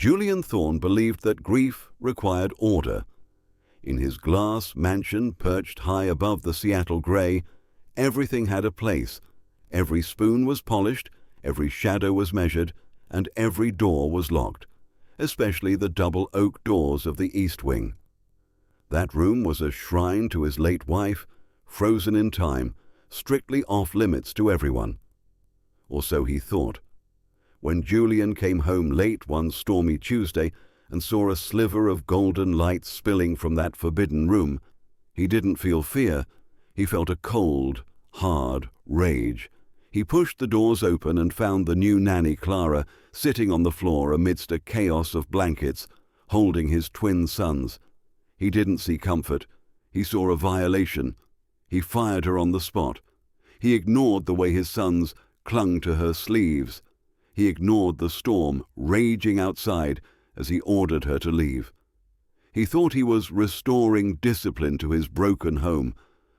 Julian Thorne believed that grief required order. In his glass mansion perched high above the Seattle gray, everything had a place. Every spoon was polished, every shadow was measured, and every door was locked, especially the double oak doors of the east wing. That room was a shrine to his late wife, frozen in time, strictly off-limits to everyone. Or so he thought. When Julian came home late one stormy Tuesday and saw a sliver of golden light spilling from that forbidden room, he didn't feel fear. He felt a cold, hard rage. He pushed the doors open and found the new nanny, Clara, sitting on the floor amidst a chaos of blankets, holding his twin sons. He didn't see comfort. He saw a violation. He fired her on the spot. He ignored the way his sons clung to her sleeves. He ignored the storm raging outside as he ordered her to leave. He thought he was restoring discipline to his broken home,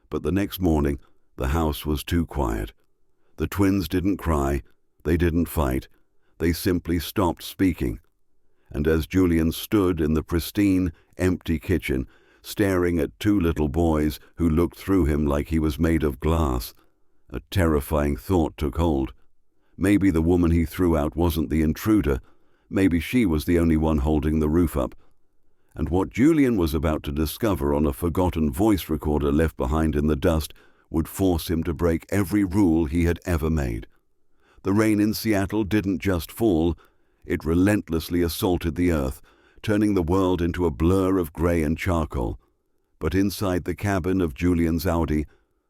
but the next morning the house was too quiet. The twins didn't cry, they didn't fight, they simply stopped speaking. And as Julian stood in the pristine, empty kitchen, staring at two little boys who looked through him like he was made of glass, a terrifying thought took hold. Maybe the woman he threw out wasn't the intruder. Maybe she was the only one holding the roof up. And what Julian was about to discover on a forgotten voice recorder left behind in the dust would force him to break every rule he had ever made. The rain in Seattle didn't just fall, it relentlessly assaulted the earth, turning the world into a blur of grey and charcoal. But inside the cabin of Julian's Audi,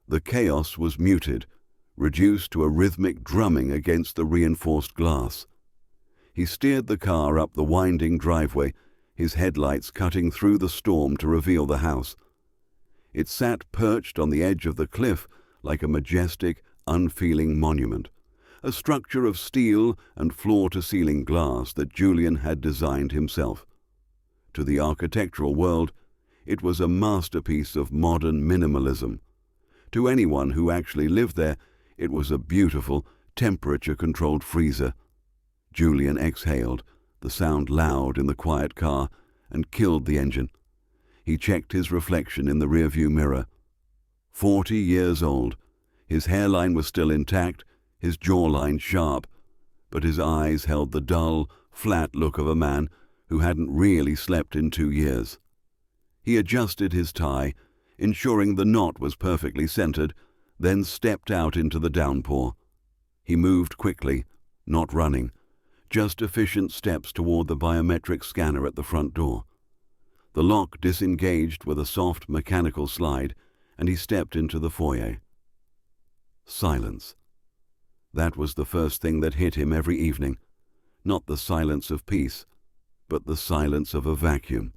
the chaos was muted, reduced to a rhythmic drumming against the reinforced glass. He steered the car up the winding driveway, his headlights cutting through the storm to reveal the house. It sat perched on the edge of the cliff like a majestic, unfeeling monument, a structure of steel and floor-to-ceiling glass that Julian had designed himself. To the architectural world, it was a masterpiece of modern minimalism. To anyone who actually lived there, it was a beautiful, temperature-controlled freezer. Julian exhaled, the sound loud in the quiet car, and killed the engine. He checked his reflection in the rearview mirror. 40 years old. His hairline was still intact, his jawline sharp, but his eyes held the dull, flat look of a man who hadn't really slept in 2 years. He adjusted his tie, ensuring the knot was perfectly centered, then stepped out into the downpour. He moved quickly, not running, just efficient steps toward the biometric scanner at the front door. The lock disengaged with a soft mechanical slide, and he stepped into the foyer. Silence. That was the first thing that hit him every evening. Not the silence of peace, but the silence of a vacuum.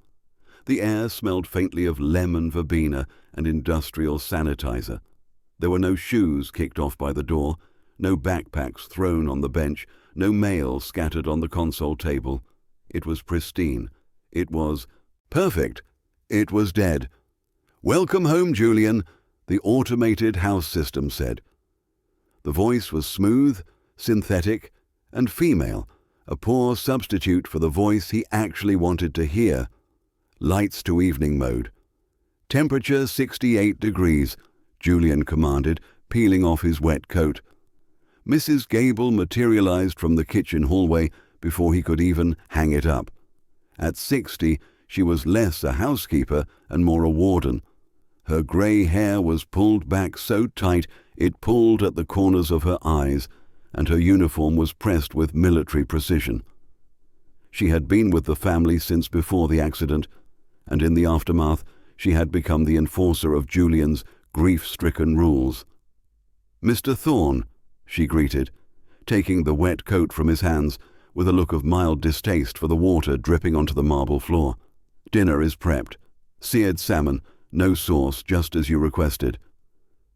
The air smelled faintly of lemon verbena and industrial sanitizer. There were no shoes kicked off by the door, no backpacks thrown on the bench, no mail scattered on the console table. It was pristine. It was perfect. It was dead. "Welcome home, Julian," the automated house system said. The voice was smooth, synthetic, and female, a poor substitute for the voice he actually wanted to hear. Lights to evening mode. "Temperature 68 degrees, Julian commanded, peeling off his wet coat. Mrs. Gable materialized from the kitchen hallway before he could even hang it up. At 60, she was less a housekeeper and more a warden. Her grey hair was pulled back so tight it pulled at the corners of her eyes, and her uniform was pressed with military precision. She had been with the family since before the accident, and in the aftermath she had become the enforcer of Julian's grief-stricken rules. "Mr. Thorne," she greeted, taking the wet coat from his hands with a look of mild distaste for the water dripping onto the marble floor. "Dinner is prepped. Seared salmon, no sauce, just as you requested."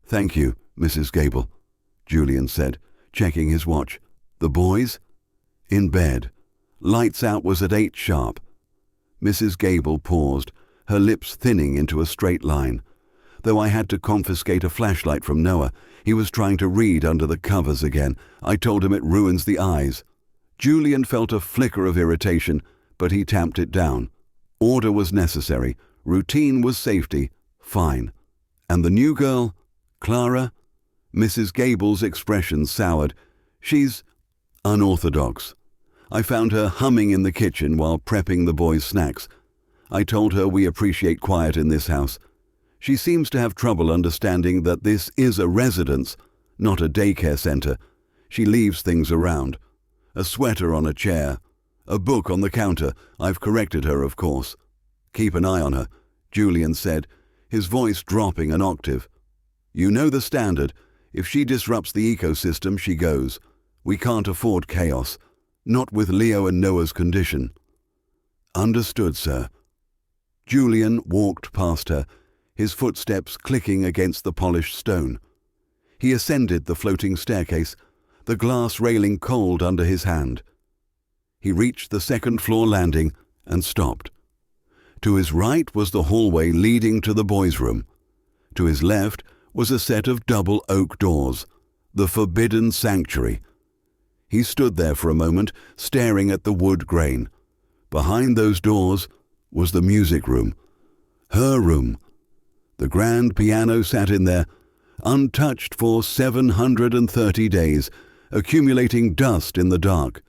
"Thank you, Mrs. Gable," Julian said, checking his watch. "The boys?" "In bed. Lights out was at 8 sharp." Mrs. Gable paused, her lips thinning into a straight line. "Though I had to confiscate a flashlight from Noah. He was trying to read under the covers again. I told him it ruins the eyes." Julian felt a flicker of irritation, but he tamped it down. Order was necessary. Routine was safety. Fine. And the new girl? Clara? Mrs. Gable's expression soured. She's unorthodox. I found her humming in the kitchen while prepping the boys' snacks. I told her we appreciate quiet in this house. She seems to have trouble understanding that this is a residence, not a daycare center. She leaves things around. A sweater on a chair. A book on the counter. I've corrected her, of course. Keep an eye on her, Julian said, his voice dropping an octave. You know the standard. If she disrupts the ecosystem, she goes. We can't afford chaos. Not with Leo and Noah's condition. Understood, sir. Julian walked past her, his footsteps clicking against the polished stone. He ascended the floating staircase, the glass railing cold under his hand. He reached the second-floor landing and stopped. To his right was the hallway leading to the boys' room. To his left was a set of double oak doors, the forbidden sanctuary. He stood there for a moment, staring at the wood grain. Behind those doors was the music room. Her room. The grand piano sat in there, untouched for 730 days, accumulating dust in the dark.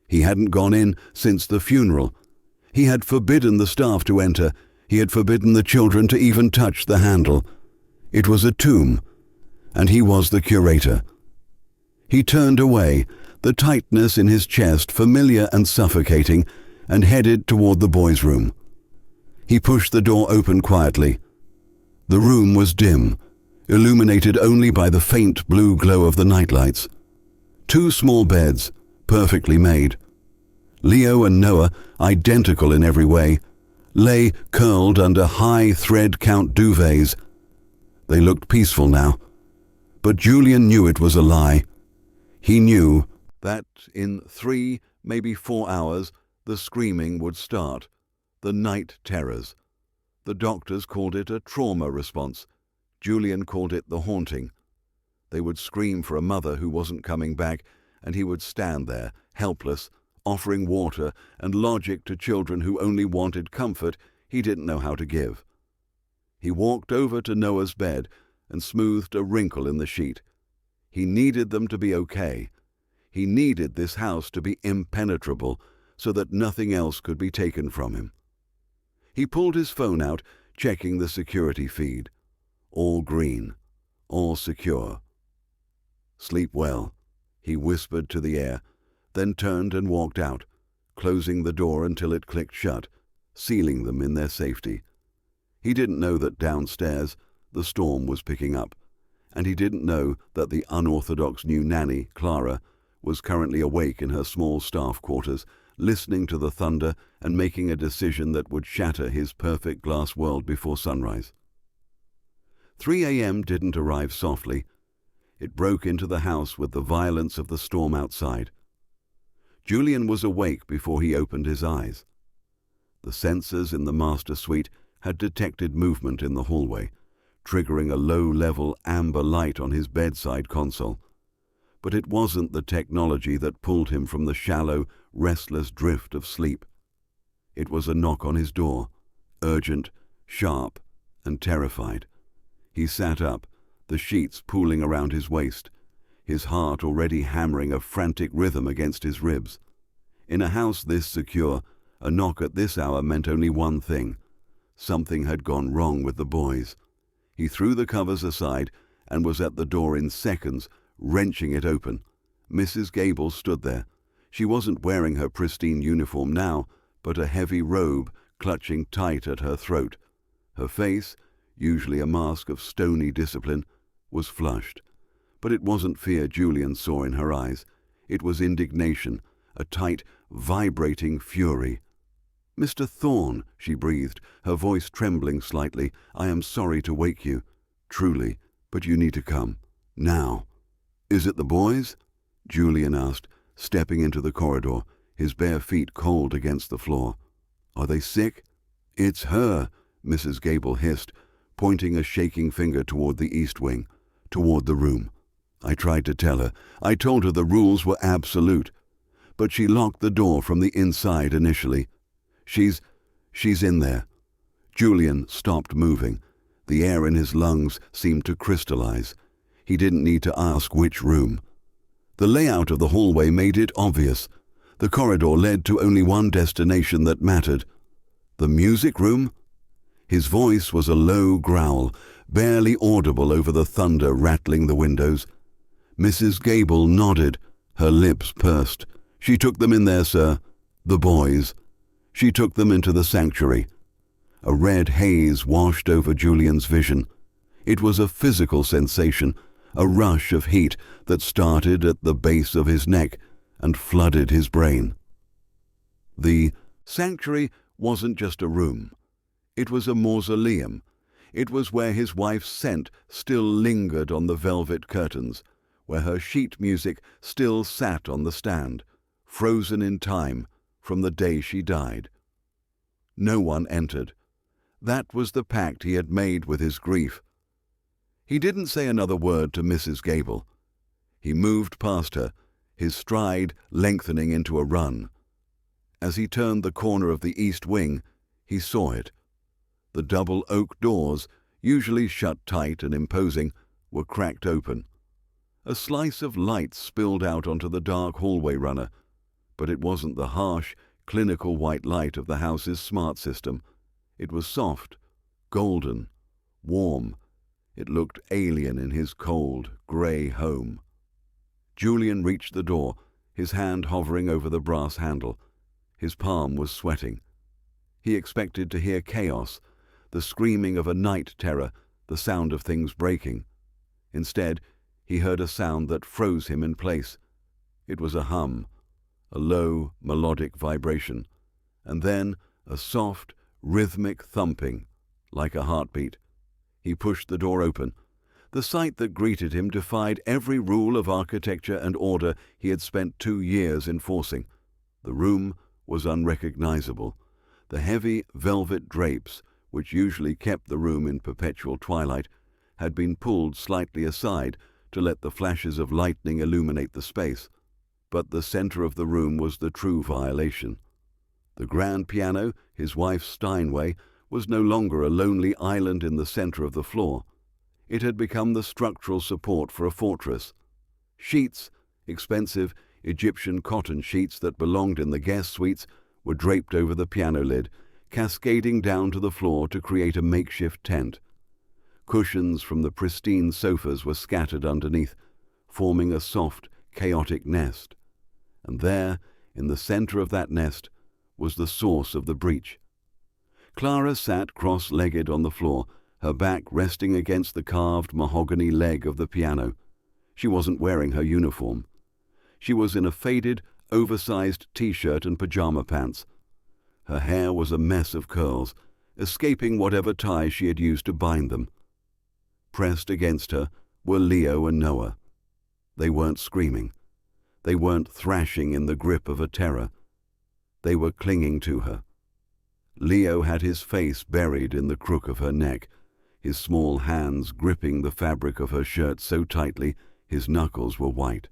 He hadn't gone in since the funeral. He had forbidden the staff to enter. He had forbidden the children to even touch the handle. It was a tomb, and he was the curator. He turned away, the tightness in his chest familiar and suffocating, and headed toward the boys' room. He pushed the door open quietly. The room was dim, illuminated only by the faint blue glow of the nightlights. 2 small beds, perfectly made. Leo and Noah, identical in every way, lay curled under high thread-count duvets. They looked peaceful now, but Julian knew it was a lie. He knew that in 3, maybe 4 hours, the screaming would start, the night terrors. The doctors called it a trauma response. Julian called it the haunting. They would scream for a mother who wasn't coming back, and he would stand there, helpless, offering water and logic to children who only wanted comfort he didn't know how to give. He walked over to Noah's bed and smoothed a wrinkle in the sheet. He needed them to be okay. He needed this house to be impenetrable so that nothing else could be taken from him. He pulled his phone out, checking the security feed. All green, all secure. Sleep well, he whispered to the air, then turned and walked out, closing the door until it clicked shut, sealing them in their safety. He didn't know that downstairs the storm was picking up, and he didn't know that the unorthodox new nanny, Clara, was currently awake in her small staff quarters, listening to the thunder and making a decision that would shatter his perfect glass world before sunrise. 3 a.m. didn't arrive softly. It broke into the house with the violence of the storm outside. Julian was awake before he opened his eyes. The sensors in the master suite had detected movement in the hallway, triggering a low-level amber light on his bedside console. But it wasn't the technology that pulled him from the shallow, restless drift of sleep. It was a knock on his door, urgent, sharp, and terrified. He sat up, the sheets pooling around his waist, his heart already hammering a frantic rhythm against his ribs. In a house this secure, a knock at this hour meant only one thing. Something had gone wrong with the boys. He threw the covers aside and was at the door in seconds, wrenching it open. Mrs. Gable stood there. She wasn't wearing her pristine uniform now, but a heavy robe clutching tight at her throat. Her face, usually a mask of stony discipline, was flushed. But it wasn't fear Julian saw in her eyes. It was indignation, a tight, vibrating fury. "Mr. Thorne," she breathed, her voice trembling slightly, "I am sorry to wake you. Truly, but you need to come. Now." "Is it the boys?" Julian asked, stepping into the corridor, his bare feet cold against the floor. "Are they sick?" "It's her," Mrs. Gable hissed, pointing a shaking finger toward the east wing, toward the room. "I tried to tell her. I told her the rules were absolute. But she locked the door from the inside initially. She's in there." Julian stopped moving. The air in his lungs seemed to crystallize. He didn't need to ask which room. The layout of the hallway made it obvious. The corridor led to only one destination that mattered. The music room? His voice was a low growl, barely audible over the thunder rattling the windows. Mrs. Gable nodded, her lips pursed. "She took them in there, sir. The boys. She took them into the sanctuary." A red haze washed over Julian's vision. It was a physical sensation, a rush of heat that started at the base of his neck and flooded his brain. The sanctuary wasn't just a room. It was a mausoleum. It was where his wife's scent still lingered on the velvet curtains, where her sheet music still sat on the stand, frozen in time from the day she died. No one entered. That was the pact he had made with his grief. He didn't say another word to Mrs. Gable. He moved past her, his stride lengthening into a run. As he turned the corner of the east wing, he saw it. The double oak doors, usually shut tight and imposing, were cracked open. A slice of light spilled out onto the dark hallway runner, but it wasn't the harsh, clinical white light of the house's smart system. It was soft, golden, warm. It looked alien in his cold, grey home. Julian reached the door, his hand hovering over the brass handle. His palm was sweating. He expected to hear chaos, the screaming of a night terror, the sound of things breaking. Instead, he heard a sound that froze him in place. It was a hum, a low, melodic vibration, and then a soft, rhythmic thumping, like a heartbeat. He pushed the door open. The sight that greeted him defied every rule of architecture and order he had spent 2 years enforcing. The room was unrecognizable. The heavy velvet drapes, which usually kept the room in perpetual twilight, had been pulled slightly aside to let the flashes of lightning illuminate the space. But the center of the room was the true violation. The grand piano, his wife's Steinway, was no longer a lonely island in the center of the floor. It had become the structural support for a fortress. Sheets, expensive Egyptian cotton sheets that belonged in the guest suites, were draped over the piano lid, cascading down to the floor to create a makeshift tent. Cushions from the pristine sofas were scattered underneath, forming a soft, chaotic nest. And there, in the center of that nest, was the source of the breach. Clara sat cross-legged on the floor, her back resting against the carved mahogany leg of the piano. She wasn't wearing her uniform. She was in a faded, oversized t-shirt and pajama pants. Her hair was a mess of curls, escaping whatever ties she had used to bind them. Pressed against her were Leo and Noah. They weren't screaming. They weren't thrashing in the grip of a terror. They were clinging to her. Leo had his face buried in the crook of her neck, his small hands gripping the fabric of her shirt so tightly his knuckles were white.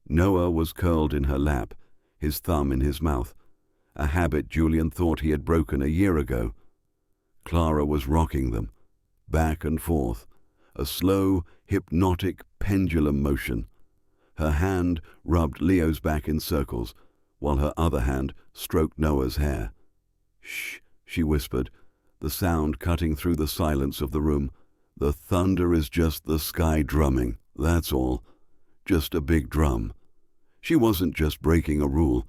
Noah was curled in her lap, his thumb in his mouth, a habit Julian thought he had broken a year ago. Clara was rocking them, back and forth, a slow, hypnotic pendulum motion. Her hand rubbed Leo's back in circles, while her other hand stroked Noah's hair. "Shh," she whispered, the sound cutting through the silence of the room. "The thunder is just the sky drumming, that's all. Just a big drum." She wasn't just breaking a rule.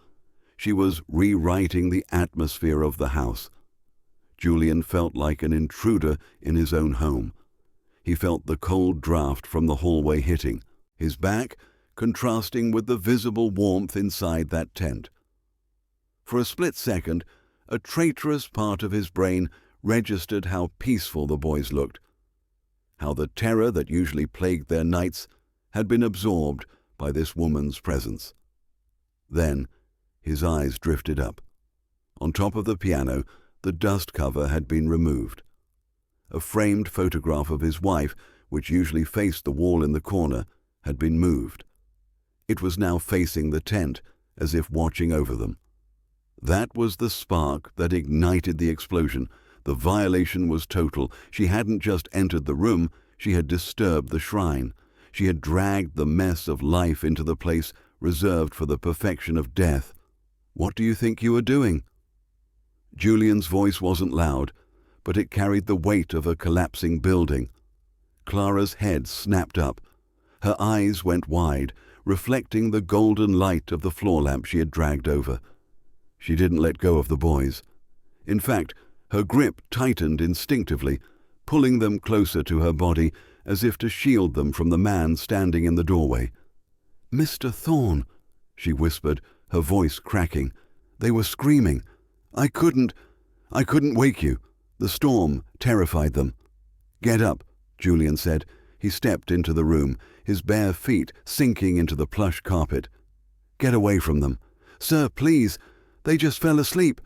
She was rewriting the atmosphere of the house. Julian felt like an intruder in his own home. He felt the cold draft from the hallway hitting, his back contrasting with the visible warmth inside that tent. For a split second, a traitorous part of his brain registered how peaceful the boys looked, how the terror that usually plagued their nights had been absorbed by this woman's presence. Then his eyes drifted up. On top of the piano, the dust cover had been removed. A framed photograph of his wife, which usually faced the wall in the corner, had been moved. It was now facing the tent, as if watching over them. That was the spark that ignited the explosion. The violation was total. She hadn't just entered the room, she had disturbed the shrine. She had dragged the mess of life into the place reserved for the perfection of death. "What do you think you are doing?" Julian's voice wasn't loud, but it carried the weight of a collapsing building. Clara's head snapped up. Her eyes went wide, reflecting the golden light of the floor lamp she had dragged over. She didn't let go of the boys. In fact, her grip tightened instinctively, pulling them closer to her body as if to shield them from the man standing in the doorway. "Mr. Thorne," she whispered, her voice cracking. "They were screaming. I couldn't wake you. The storm terrified them." "Get up," Julian said. He stepped into the room, his bare feet sinking into the plush carpet. "Get away from them." "Sir, please, they just fell asleep,"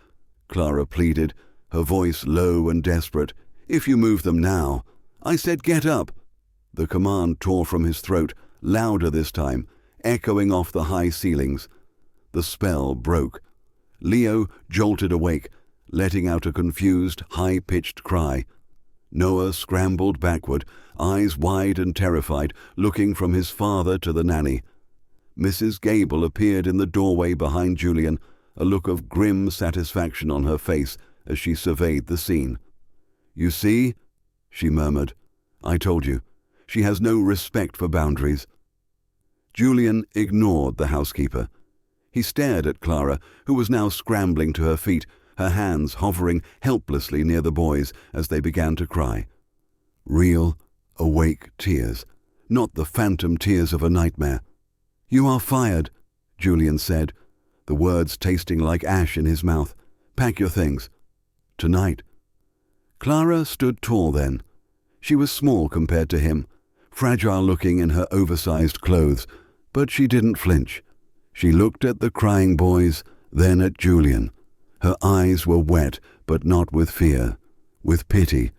Clara pleaded, her voice low and desperate. "If you move them now." "I said get up." The command tore from his throat, louder this time, echoing off the high ceilings. The spell broke. Leo jolted awake, letting out a confused, high-pitched cry. Noah scrambled backward, eyes wide and terrified, looking from his father to the nanny. Mrs. Gable appeared in the doorway behind Julian, a look of grim satisfaction on her face as she surveyed the scene. "You see?" she murmured. "I told you. She has no respect for boundaries." Julian ignored the housekeeper. He stared at Clara, who was now scrambling to her feet, her hands hovering helplessly near the boys as they began to cry. Real, awake tears, not the phantom tears of a nightmare. "You are fired," Julian said, the words tasting like ash in his mouth. "Pack your things. Tonight." Clara stood tall then. She was small compared to him, fragile-looking in her oversized clothes, but she didn't flinch. She looked at the crying boys, then at Julian. Her eyes were wet, but not with fear, with pity.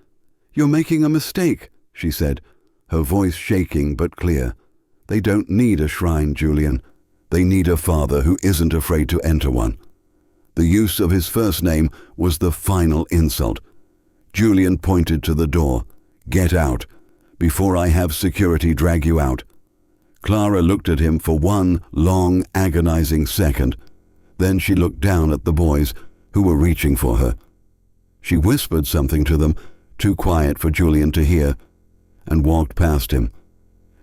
"You're making a mistake," she said, her voice shaking but clear. "They don't need a shrine, Julian. They need a father who isn't afraid to enter one." The use of his first name was the final insult. Julian pointed to the door. "Get out, before I have security drag you out." Clara looked at him for one long, agonizing second. Then she looked down at the boys, who were reaching for her. She whispered something to them, too quiet for Julian to hear, and walked past him.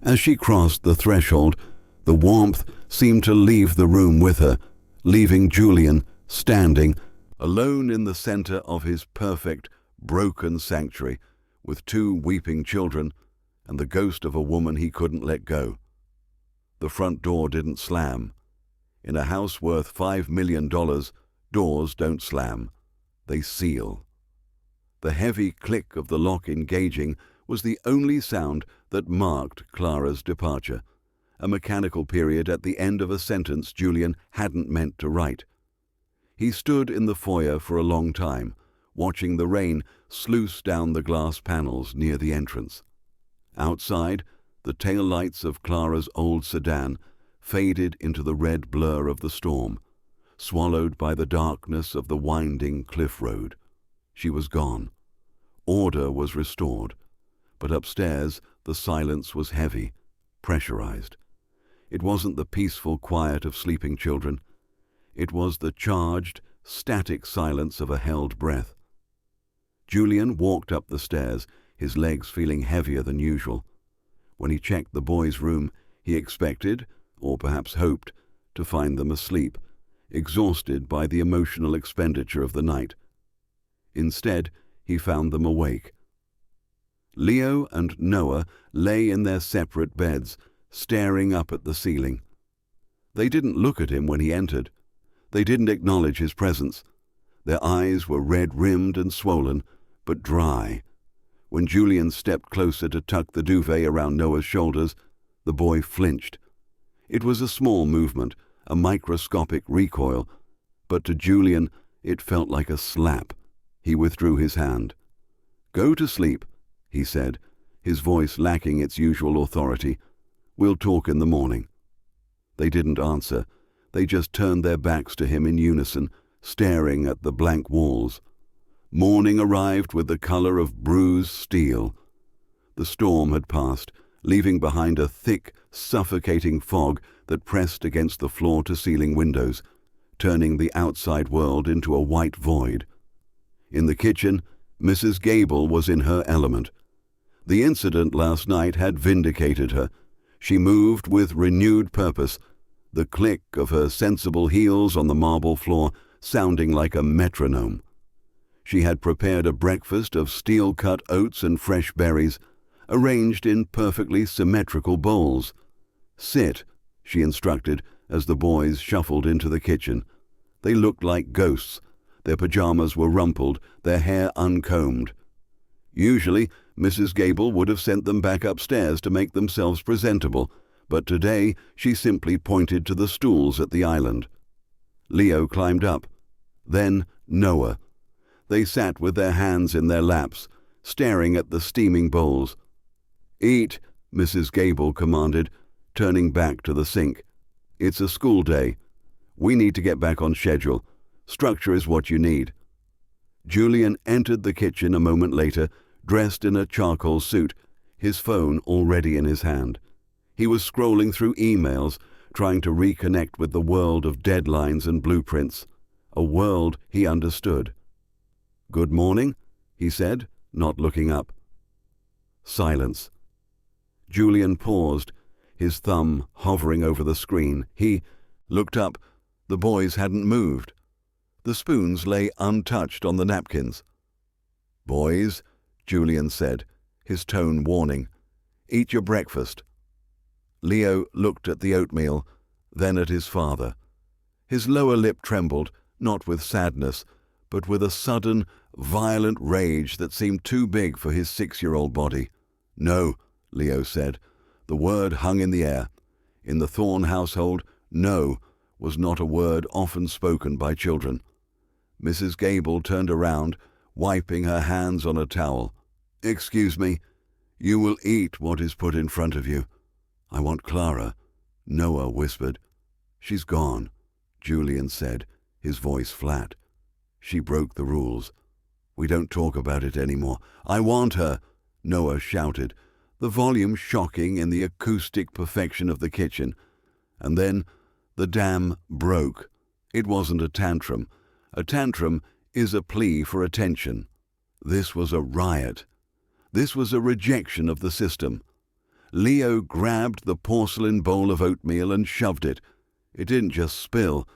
As she crossed the threshold, the warmth seemed to leave the room with her, leaving Julian standing alone in the center of his perfect, broken sanctuary, with two weeping children and the ghost of a woman he couldn't let go. The front door didn't slam. In a house worth $5 million, doors don't slam. They seal. The heavy click of the lock engaging was the only sound that marked Clara's departure, a mechanical period at the end of a sentence Julian hadn't meant to write. He stood in the foyer for a long time, watching the rain sluice down the glass panels near the entrance. Outside, the tail lights of Clara's old sedan faded into the red blur of the storm, swallowed by the darkness of the winding cliff road. She was gone. Order was restored, but upstairs the silence was heavy, pressurized. It wasn't the peaceful quiet of sleeping children. It was the charged, static silence of a held breath. Julian walked up the stairs, his legs feeling heavier than usual. When he checked the boys' room, he expected, or perhaps hoped, to find them asleep, exhausted by the emotional expenditure of the night. Instead, he found them awake. Leo and Noah lay in their separate beds, staring up at the ceiling. They didn't look at him when he entered. They didn't acknowledge his presence. Their eyes were red-rimmed and swollen, but dry. When Julian stepped closer to tuck the duvet around Noah's shoulders, the boy flinched. It was a small movement, a microscopic recoil, but to Julian it felt like a slap. He withdrew his hand. "Go to sleep," he said, his voice lacking its usual authority. "We'll talk in the morning." They didn't answer. They just turned their backs to him in unison, staring at the blank walls. Morning arrived with the color of bruised steel. The storm had passed, leaving behind a thick, suffocating fog that pressed against the floor-to-ceiling windows, turning the outside world into a white void. In the kitchen, Mrs. Gable was in her element. The incident last night had vindicated her. She moved with renewed purpose, the click of her sensible heels on the marble floor sounding like a metronome. She had prepared a breakfast of steel-cut oats and fresh berries, arranged in perfectly symmetrical bowls. "Sit," she instructed as the boys shuffled into the kitchen. They looked like ghosts. Their pajamas were rumpled, their hair uncombed. Usually, Mrs. Gable would have sent them back upstairs to make themselves presentable, but today she simply pointed to the stools at the island. Leo climbed up. Then Noah. They sat with their hands in their laps, staring at the steaming bowls. "Eat," Mrs. Gable commanded, turning back to the sink. "It's a school day. We need to get back on schedule. Structure is what you need." Julian entered the kitchen a moment later, dressed in a charcoal suit, his phone already in his hand. He was scrolling through emails, trying to reconnect with the world of deadlines and blueprints, a world he understood. "Good morning," he said, not looking up. Silence. Julian paused, his thumb hovering over the screen. He looked up. The boys hadn't moved. The spoons lay untouched on the napkins. "Boys," Julian said, his tone warning, "eat your breakfast." Leo looked at the oatmeal, then at his father. His lower lip trembled, not with sadness, but with a sudden, violent rage that seemed too big for his 6-year-old body. "No," Leo said. The word hung in the air. In the Thorne household, "no" was not a word often spoken by children. Mrs. Gable turned around, wiping her hands on a towel. "Excuse me. You will eat what is put in front of you." "I want Clara," Noah whispered. "She's gone," Julian said, his voice flat. "She broke the rules. We don't talk about it anymore." "I want her," Noah shouted, the volume shocking in the acoustic perfection of the kitchen. And then the dam broke. It wasn't a tantrum. A tantrum is a plea for attention. This was a riot. This was a rejection of the system. Leo grabbed the porcelain bowl of oatmeal and shoved it. It didn't just spill.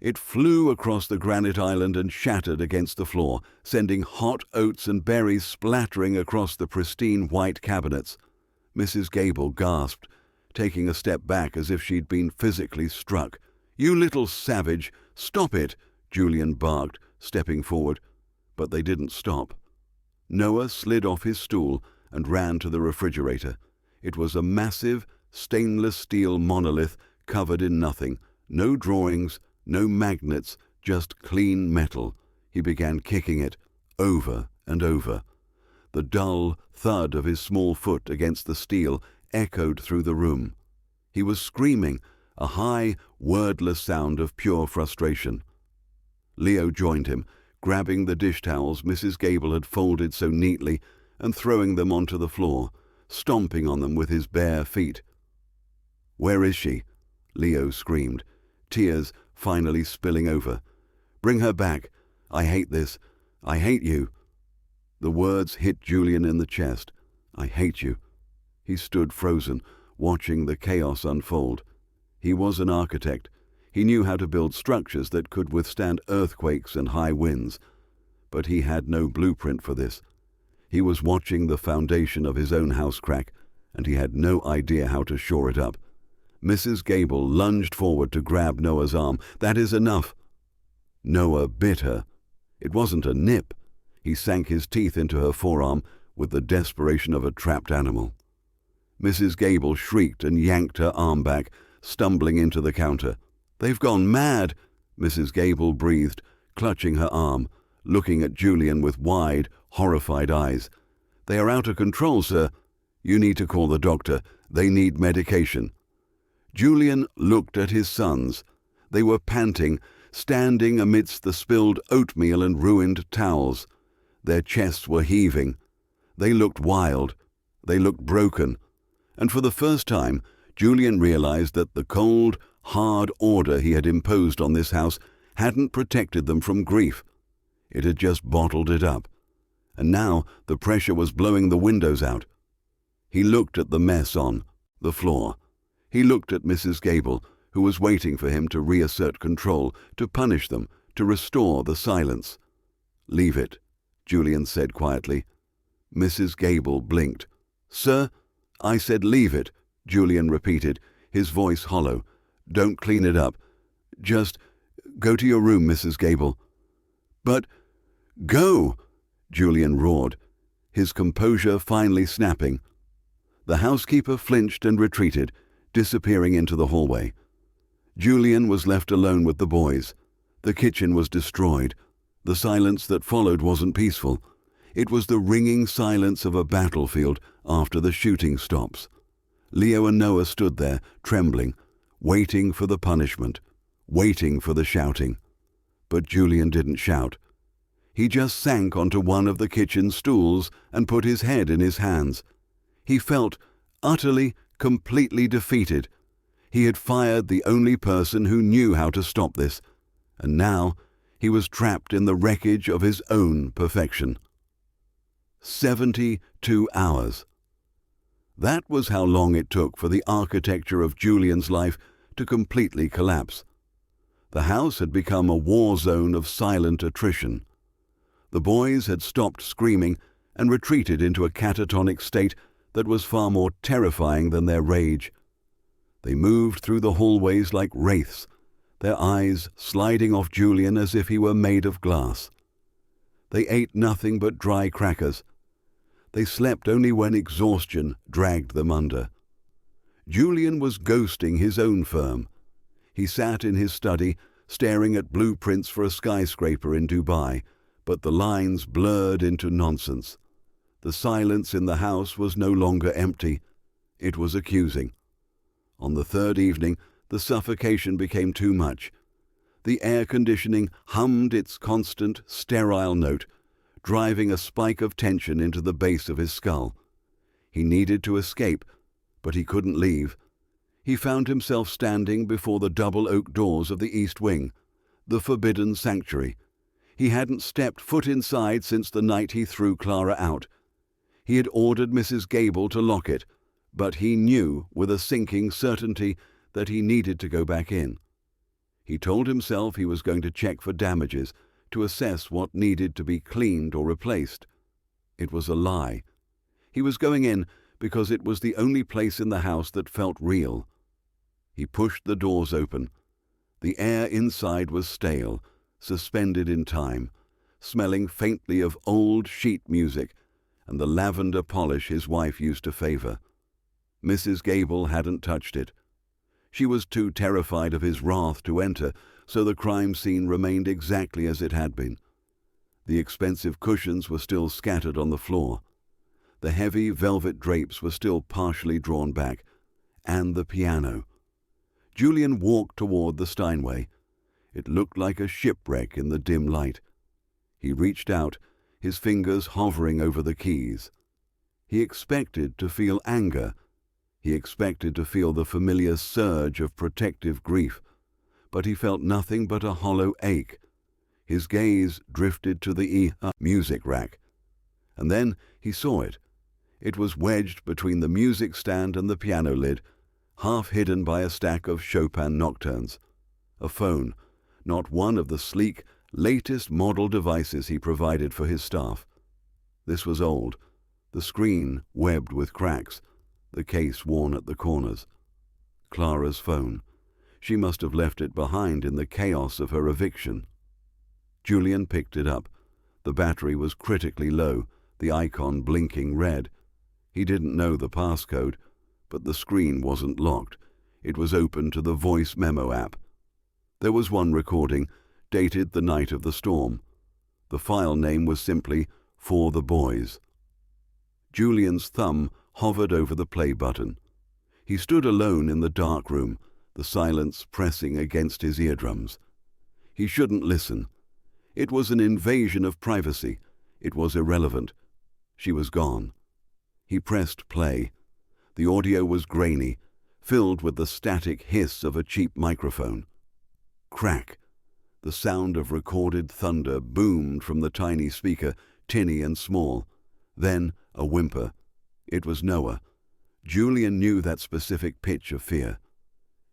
It flew across the granite island and shattered against the floor, sending hot oats and berries splattering across the pristine white cabinets. Mrs. Gable gasped, taking a step back as if she'd been physically struck. "You little savage! Stop it!" Julian barked, stepping forward. But they didn't stop. Noah slid off his stool and ran to the refrigerator. It was a massive, stainless steel monolith covered in nothing. No drawings, no magnets, just clean metal. He began kicking it, over and over. The dull thud of his small foot against the steel echoed through the room. He was screaming, a high, wordless sound of pure frustration. Leo joined him, grabbing the dish towels Mrs. Gable had folded so neatly and throwing them onto the floor, stomping on them with his bare feet. "Where is she?" Leo screamed, tears finally spilling over. "Bring her back. I hate this. I hate you." The words hit Julian in the chest. "I hate you." He stood frozen, watching the chaos unfold. He was an architect. He knew how to build structures that could withstand earthquakes and high winds. But he had no blueprint for this. He was watching the foundation of his own house crack, and he had no idea how to shore it up. Mrs. Gable lunged forward to grab Noah's arm. "That is enough." Noah bit her. It wasn't a nip. He sank his teeth into her forearm with the desperation of a trapped animal. Mrs. Gable shrieked and yanked her arm back, stumbling into the counter. "They've gone mad," Mrs. Gable breathed, clutching her arm, looking at Julian with wide, horrified eyes. "They are out of control, sir. You need to call the doctor. They need medication." Julian looked at his sons. They were panting, standing amidst the spilled oatmeal and ruined towels. Their chests were heaving. They looked wild. They looked broken. And for the first time, Julian realized that the cold, hard order he had imposed on this house hadn't protected them from grief. It had just bottled it up. And now the pressure was blowing the windows out. He looked at the mess on the floor. He looked at Mrs. Gable, who was waiting for him to reassert control, to punish them, to restore the silence. "Leave it," Julian said quietly. Mrs. Gable blinked. "Sir, I said leave it," Julian repeated, his voice hollow. "Don't clean it up. Just go to your room, Mrs. Gable." "But go!" Julian roared, his composure finally snapping. The housekeeper flinched and retreated, disappearing into the hallway. Julian was left alone with the boys. The kitchen was destroyed. The silence that followed wasn't peaceful. It was the ringing silence of a battlefield after the shooting stops. Leo and Noah stood there, trembling, waiting for the punishment, waiting for the shouting. But Julian didn't shout. He just sank onto one of the kitchen stools and put his head in his hands. He felt utterly, completely defeated. He had fired the only person who knew how to stop this, and now he was trapped in the wreckage of his own perfection. 72 hours. That was how long it took for the architecture of Julian's life to completely collapse. The house had become a war zone of silent attrition. The boys had stopped screaming and retreated into a catatonic state that was far more terrifying than their rage. They moved through the hallways like wraiths, their eyes sliding off Julian as if he were made of glass. They ate nothing but dry crackers. They slept only when exhaustion dragged them under. Julian was ghosting his own firm. He sat in his study, staring at blueprints for a skyscraper in Dubai, but the lines blurred into nonsense. The silence in the house was no longer empty. It was accusing. On the third evening, the suffocation became too much. The air conditioning hummed its constant, sterile note, driving a spike of tension into the base of his skull. He needed to escape, but he couldn't leave. He found himself standing before the double oak doors of the East Wing, the forbidden sanctuary. He hadn't stepped foot inside since the night he threw Clara out. He had ordered Mrs. Gable to lock it, but he knew with a sinking certainty that he needed to go back in. He told himself he was going to check for damages, to assess what needed to be cleaned or replaced. It was a lie. He was going in because it was the only place in the house that felt real. He pushed the doors open. The air inside was stale, suspended in time, smelling faintly of old sheet music and the lavender polish his wife used to favor. Mrs. Gable hadn't touched it. She was too terrified of his wrath to enter, so the crime scene remained exactly as it had been. The expensive cushions were still scattered on the floor. The heavy velvet drapes were still partially drawn back, and the piano. Julian walked toward the Steinway. It looked like a shipwreck in the dim light. He reached out, his fingers hovering over the keys. He expected to feel anger. He expected to feel the familiar surge of protective grief, but he felt nothing but a hollow ache. His gaze drifted to the music rack. And then he saw it. It was wedged between the music stand and the piano lid, half hidden by a stack of Chopin nocturnes. A phone, not one of the sleek, latest model devices he provided for his staff. This was old, the screen webbed with cracks, the case worn at the corners. Clara's phone. She must have left it behind in the chaos of her eviction. Julian picked it up. The battery was critically low, the icon blinking red. He didn't know the passcode, but the screen wasn't locked. It was open to the voice memo app. There was one recording, dated the night of the storm. The file name was simply For the Boys. Julian's thumb hovered over the play button. He stood alone in the dark room, the silence pressing against his eardrums. He shouldn't listen. It was an invasion of privacy. It was irrelevant. She was gone. He pressed play. The audio was grainy, filled with the static hiss of a cheap microphone. Crack! The sound of recorded thunder boomed from the tiny speaker, tinny and small. Then a whimper. It was Noah. Julian knew that specific pitch of fear.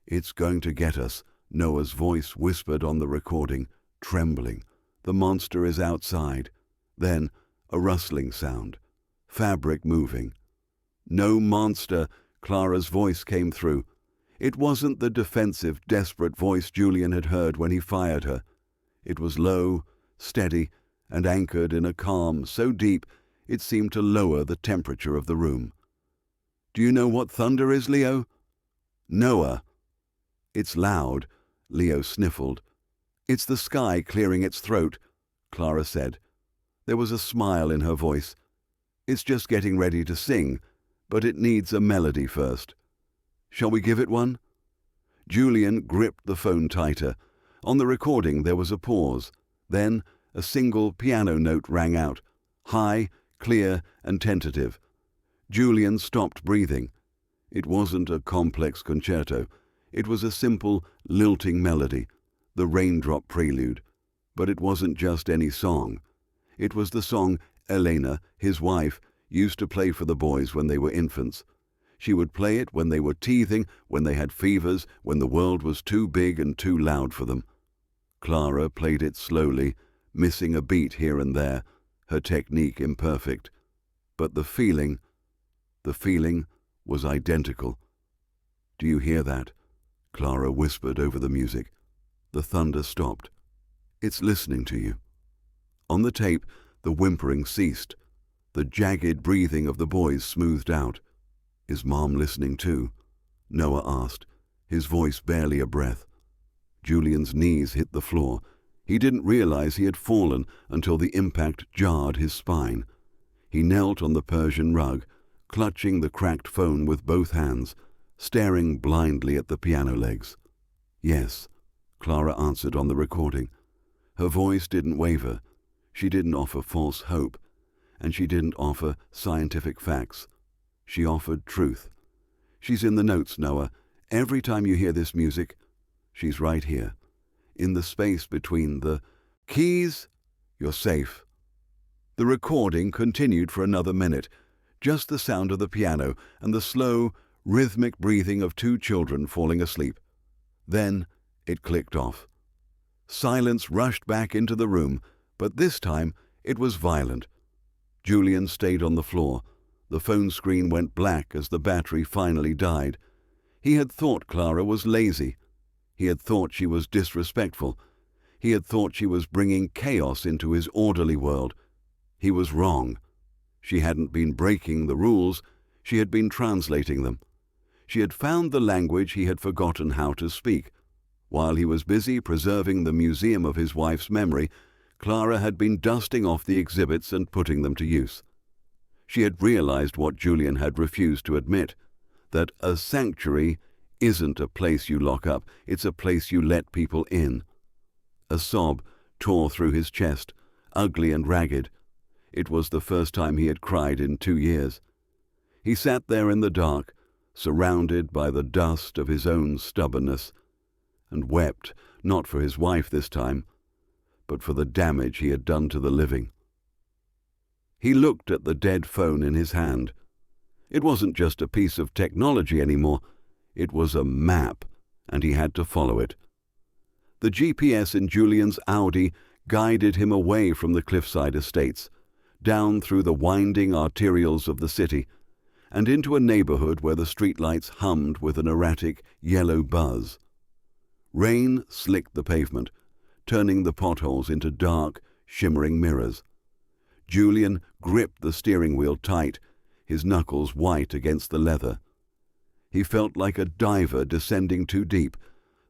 "It's going to get us," Noah's voice whispered on the recording, trembling. "The monster is outside." Then a rustling sound. Fabric moving. "No monster," Clara's voice came through. It wasn't the defensive, desperate voice Julian had heard when he fired her. It was low, steady, and anchored in a calm so deep it seemed to lower the temperature of the room. "Do you know what thunder is, Leo?" "Noah." "It's loud," Leo sniffled. "It's the sky clearing its throat," Clara said. There was a smile in her voice. "It's just getting ready to sing, but it needs a melody first. Shall we give it one?" Julian gripped the phone tighter. On the recording there was a pause. Then a single piano note rang out, high, clear, and tentative. Julian stopped breathing. It wasn't a complex concerto. It was a simple, lilting melody, the raindrop prelude. But it wasn't just any song. It was the song Elena, his wife, used to play for the boys when they were infants. She would play it when they were teething, when they had fevers, when the world was too big and too loud for them. Clara played it slowly, missing a beat here and there, her technique imperfect. But the feeling was identical. "Do you hear that?" Clara whispered over the music. The thunder stopped. "It's listening to you." On the tape, the whimpering ceased. The jagged breathing of the boys smoothed out. "Is Mom listening too?" Noah asked, his voice barely a breath. Julian's knees hit the floor. He didn't realize he had fallen until the impact jarred his spine. He knelt on the Persian rug, clutching the cracked phone with both hands, staring blindly at the piano legs. "Yes," Clara answered on the recording. Her voice didn't waver. She didn't offer false hope, and she didn't offer scientific facts. She offered truth. "She's in the notes, Noah. Every time you hear this music, she's right here, in the space between the keys. You're safe." The recording continued for another minute, just the sound of the piano and the slow, rhythmic breathing of two children falling asleep. Then it clicked off. Silence rushed back into the room, but this time it was violent. Julian stayed on the floor. The phone screen went black as the battery finally died. He had thought Clara was lazy. He had thought she was disrespectful. He had thought she was bringing chaos into his orderly world. He was wrong. She hadn't been breaking the rules. She had been translating them. She had found the language he had forgotten how to speak. While he was busy preserving the museum of his wife's memory, Clara had been dusting off the exhibits and putting them to use. She had realized what Julian had refused to admit, that a sanctuary isn't a place you lock up, it's a place you let people in. A sob tore through his chest, ugly and ragged. It was the first time he had cried in 2 years. He sat there in the dark, surrounded by the dust of his own stubbornness, and wept, not for his wife this time, but for the damage he had done to the living. He looked at the dead phone in his hand. It wasn't just a piece of technology anymore. It was a map, and he had to follow it. The GPS in Julian's Audi guided him away from the cliffside estates, down through the winding arterials of the city, and into a neighborhood where the streetlights hummed with an erratic yellow buzz. Rain slicked the pavement, turning the potholes into dark, shimmering mirrors. Julian gripped the steering wheel tight, his knuckles white against the leather. He felt like a diver descending too deep,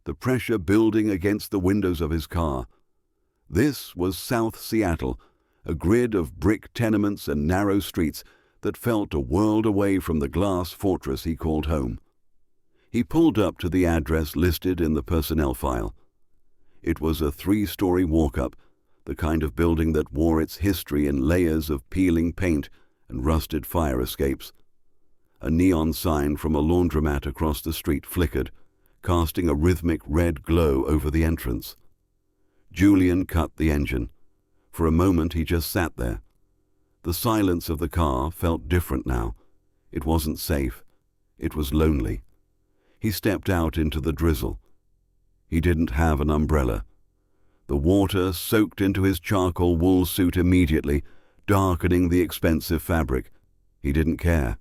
the pressure building against the windows of his car. This was South Seattle, a grid of brick tenements and narrow streets that felt a world away from the glass fortress he called home. He pulled up to the address listed in the personnel file. It was a 3-story walk-up, the kind of building that wore its history in layers of peeling paint and rusted fire escapes. A neon sign from a laundromat across the street flickered, casting a rhythmic red glow over the entrance. Julian cut the engine. For a moment he just sat there. The silence of the car felt different now. It wasn't safe. It was lonely. He stepped out into the drizzle. He didn't have an umbrella. The water soaked into his charcoal wool suit immediately, darkening the expensive fabric. He didn't care.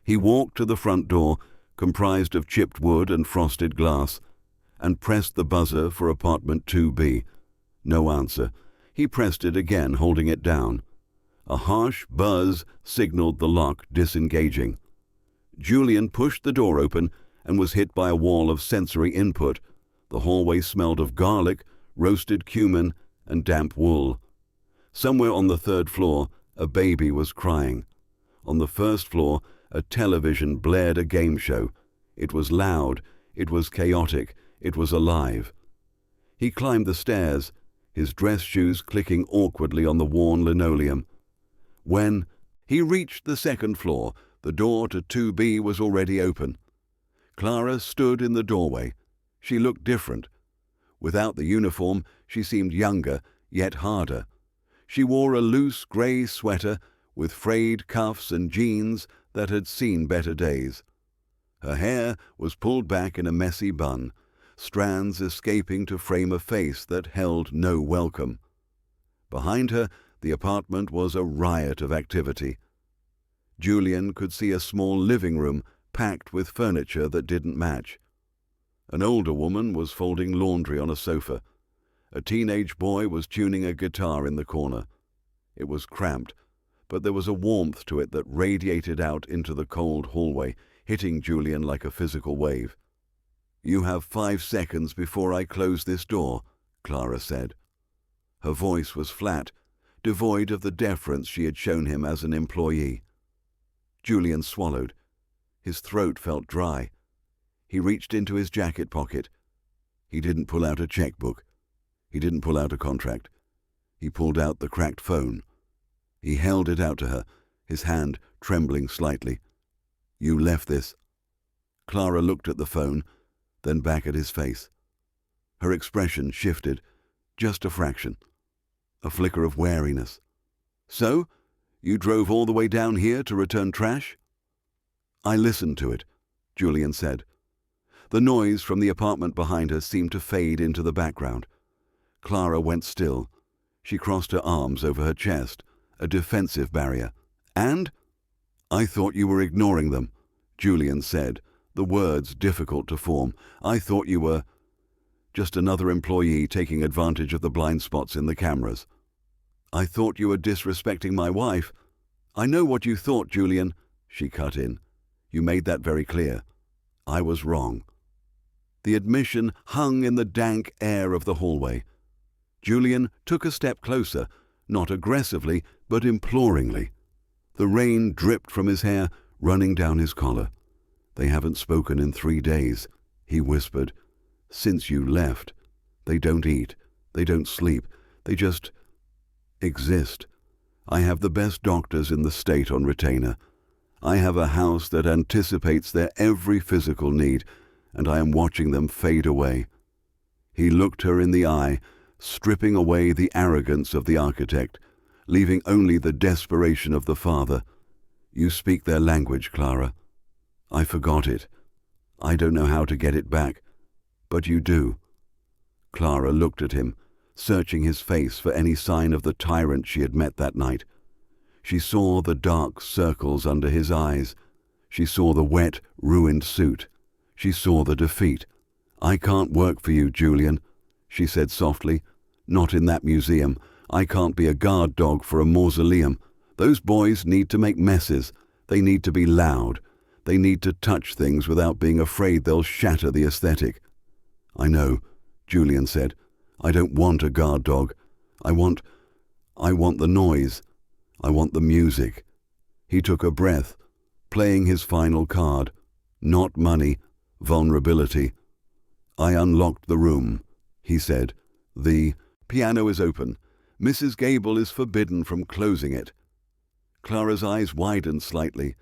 He walked to the front door, comprised of chipped wood and frosted glass, and pressed the buzzer for apartment 2B. No answer. He pressed it again, holding it down. A harsh buzz signaled the lock disengaging. Julian pushed the door open and was hit by a wall of sensory input. The hallway smelled of garlic, roasted cumin, and damp wool. Somewhere on the 3rd floor, a baby was crying. On the 1st floor, a television blared a game show. It was loud, it was chaotic, it was alive. He climbed the stairs, his dress shoes clicking awkwardly on the worn linoleum. When he reached the 2nd floor, the door to 2B was already open. Clara stood in the doorway. She looked different. Without the uniform, she seemed younger, yet harder. She wore a loose grey sweater with frayed cuffs and jeans that had seen better days. Her hair was pulled back in a messy bun, strands escaping to frame a face that held no welcome. Behind her, the apartment was a riot of activity. Julian could see a small living room packed with furniture that didn't match. An older woman was folding laundry on a sofa. A teenage boy was tuning a guitar in the corner. It was cramped, but there was a warmth to it that radiated out into the cold hallway, hitting Julian like a physical wave. "You have 5 seconds before I close this door," Clara said. Her voice was flat, devoid of the deference she had shown him as an employee. Julian swallowed. His throat felt dry. He reached into his jacket pocket. He didn't pull out a checkbook. He didn't pull out a contract. He pulled out the cracked phone. He held it out to her, his hand trembling slightly. "You left this." Clara looked at the phone, then back at his face. Her expression shifted, just a fraction. A flicker of wariness. "So, you drove all the way down here to return trash?" "I listened to it," Julian said. The noise from the apartment behind her seemed to fade into the background. Clara went still. She crossed her arms over her chest, a defensive barrier. "And?" "I thought you were ignoring them," Julian said, the words difficult to form. "I thought you were just another employee taking advantage of the blind spots in the cameras." "I thought you were disrespecting my wife." "I know what you thought, Julian," she cut in. "You made that very clear. I was wrong." The admission hung in the dank air of the hallway. Julian took a step closer, not aggressively, but imploringly. The rain dripped from his hair, running down his collar. "They haven't spoken in 3 days," he whispered. "Since you left. They don't eat. They don't sleep. They just exist. I have the best doctors in the state on retainer. I have a house that anticipates their every physical need, and I am watching them fade away." He looked her in the eye, stripping away the arrogance of the architect, leaving only the desperation of the father. "You speak their language, Clara. I forgot it. I don't know how to get it back, but you do." Clara looked at him, searching his face for any sign of the tyrant she had met that night. She saw the dark circles under his eyes. She saw the wet, ruined suit. She saw the defeat. "I can't work for you, Julian," she said softly. "Not in that museum. I can't be a guard dog for a mausoleum. Those boys need to make messes. They need to be loud. They need to touch things without being afraid they'll shatter the aesthetic." "I know," Julian said. "I don't want a guard dog. I want the noise. I want the music." He took a breath, playing his final card. Not money, vulnerability. "I unlocked the room," he said. "The piano is open. Mrs. Gable is forbidden from closing it." Clara's eyes widened slightly.